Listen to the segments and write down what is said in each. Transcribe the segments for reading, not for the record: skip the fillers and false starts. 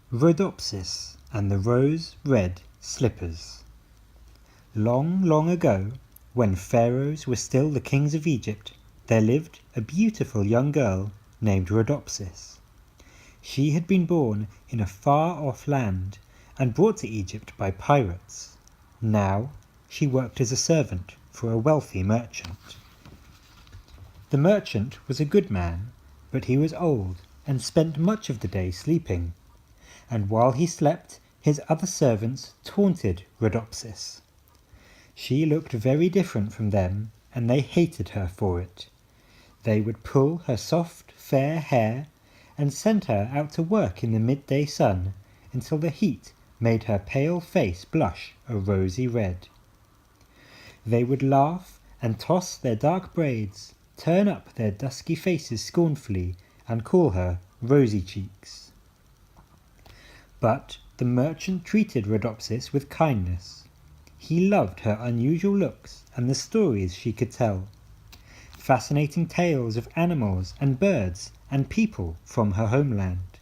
Rhodopsis and the Rose-Red Slippers. Long, long ago, when pharaohs were still the kings of Egypt, there lived a beautiful young girl named Rhodopsis. She had been born in a far-off land and brought to Egypt by pirates. Now she worked as a servant for a wealthy merchant. The merchant was a good man, but he was old and spent much of the day sleeping. And while he slept, his other servants taunted Rhodopsis. She looked very different from them, and they hated her for it. They would pull her soft, fair hair and send her out to work in the midday sun until the heat made her pale face blush a rosy red. They would laugh and toss their dark braids, turn up their dusky faces scornfully, and call her Rosy Cheeks. But the merchant treated Rhodopsis with kindness. He loved her unusual looks and the stories she could tell, fascinating tales of animals and birds and people from her homeland.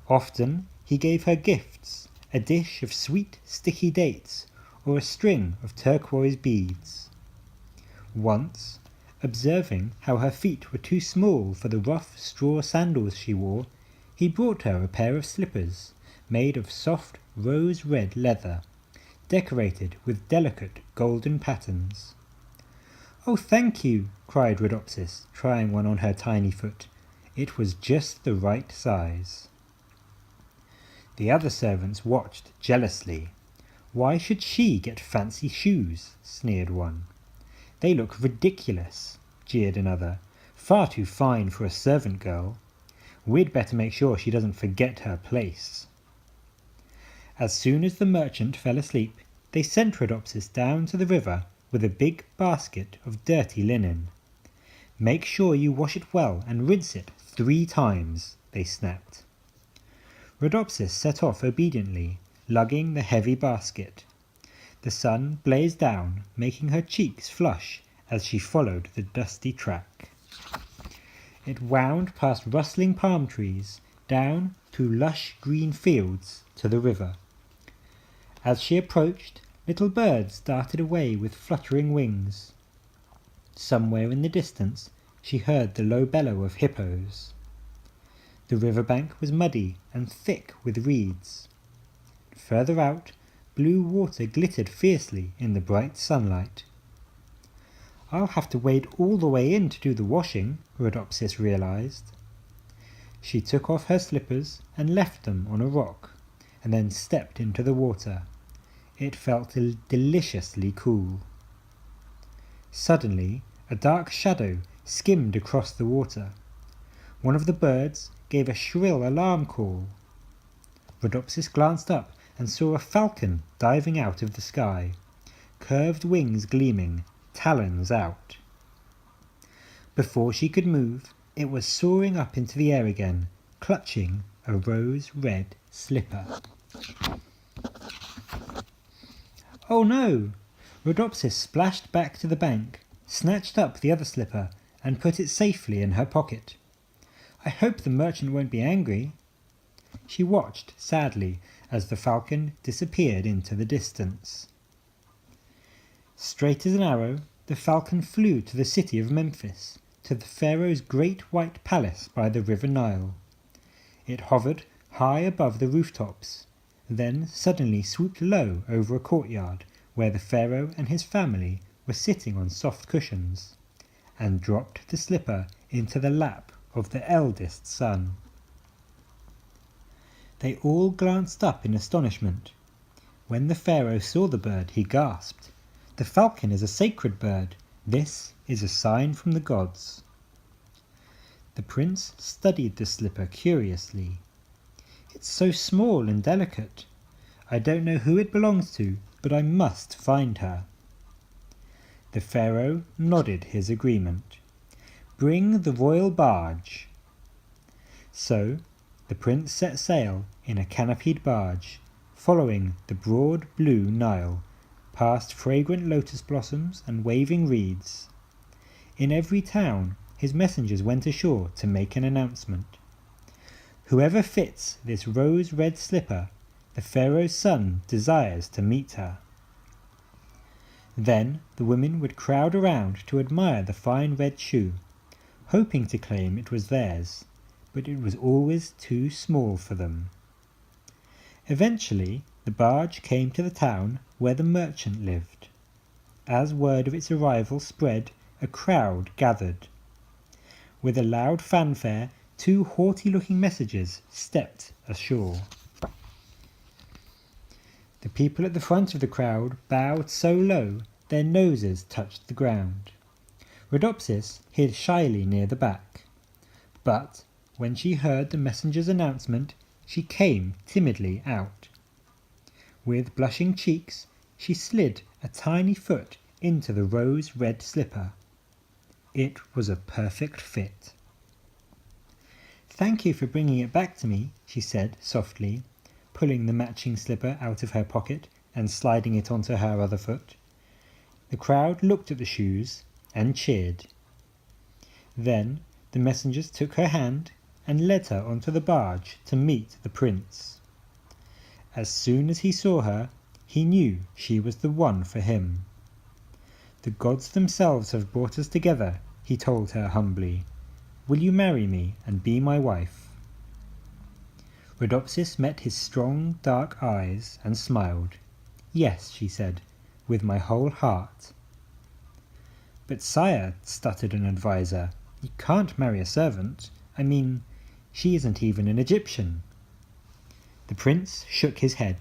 Often he gave her gifts, a dish of sweet, sticky dates, or a string of turquoise beads. Once, observing how her feet were too small for the rough straw sandals she wore, he brought her a pair of slippers made of soft rose-red leather, decorated with delicate golden patterns. "Oh, thank you!" cried Rhodopsis, trying one on her tiny foot. It was just the right size. The other servants watched jealously. "Why should she get fancy shoes?" sneered one. "They look ridiculous," jeered another. "Far too fine for a servant girl. We'd better make sure she doesn't forget her place." As soon as the merchant fell asleep, they sent Rhodopsis down to the river with a big basket of dirty linen. "Make sure you wash it well and rinse it 3 times, they snapped. Rhodopsis set off obediently, lugging the heavy basket. The sun blazed down, making her cheeks flush as she followed the dusty track. It wound past rustling palm trees, down through lush green fields to the river. As she approached, little birds darted away with fluttering wings. Somewhere in the distance, she heard the low bellow of hippos. The riverbank was muddy and thick with reeds. Further out, blue water glittered fiercely in the bright sunlight. "I'll have to wade all the way in to do the washing," Rhodopsis realized. She took off her slippers and left them on a rock, and then stepped into the water. It felt deliciously cool. Suddenly, a dark shadow skimmed across the water. One of the birds gave a shrill alarm call. Rhodopsis glanced up and saw a falcon diving out of the sky, curved wings gleaming, talons out. Before she could move, it was soaring up into the air again, clutching a rose-red slipper. "Oh no!" Rhodopsis splashed back to the bank, snatched up the other slipper, and put it safely in her pocket. "I hope the merchant won't be angry." She watched sadly as the falcon disappeared into the distance. Straight as an arrow, the falcon flew to the city of Memphis, to the pharaoh's great white palace by the river Nile. It hovered high above the rooftops, then suddenly swooped low over a courtyard where the pharaoh and his family were sitting on soft cushions, and dropped the slipper into the lap of the eldest son. They all glanced up in astonishment. When the pharaoh saw the bird, he gasped, "The falcon is a sacred bird. This is a sign from the gods." The prince studied the slipper curiously. "It's so small and delicate. I don't know who it belongs to, but I must find her." The pharaoh nodded his agreement. "Bring the royal barge." So the prince set sail in a canopied barge, following the broad blue Nile, past fragrant lotus blossoms and waving reeds. In every town, his messengers went ashore to make an announcement. Whoever fits this rose-red slipper, the Pharaoh's son desires to meet her." Then the women would crowd around to admire the fine red shoe, hoping to claim it was theirs, but it was always too small for them. Eventually the barge came to the town where the merchant lived. As word of its arrival spread, a crowd gathered. With a loud fanfare, 2 haughty-looking messengers stepped ashore. The people at the front of the crowd bowed so low their noses touched the ground. Rhodopsis hid shyly near the back. But when she heard the messenger's announcement, she came timidly out. With blushing cheeks, she slid a tiny foot into the rose-red slipper. It was a perfect fit. "Thank you for bringing it back to me," she said softly, pulling the matching slipper out of her pocket and sliding it onto her other foot. The crowd looked at the shoes and cheered. Then the messengers took her hand and led her onto the barge to meet the prince. As soon as he saw her, he knew she was the one for him. "The gods themselves have brought us together," he told her humbly. "Will you marry me and be my wife?" Rhodopsis met his strong, dark eyes and smiled. "Yes," she said, "with my whole heart." "But sire," stuttered an adviser, "you can't marry a servant. I mean, she isn't even an Egyptian." The prince shook his head.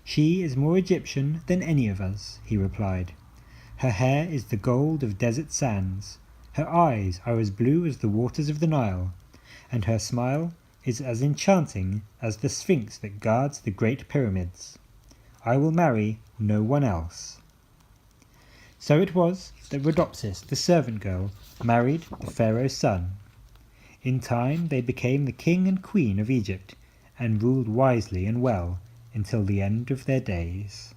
"She is more Egyptian than any of us," he replied. "Her hair is the gold of desert sands, her eyes are as blue as the waters of the Nile, and her smile is as enchanting as the Sphinx that guards the great pyramids. I will marry no one else." So it was that Rhodopsis, the servant girl, married the Pharaoh's son. In time they became the king and queen of Egypt, and ruled wisely and well until the end of their days.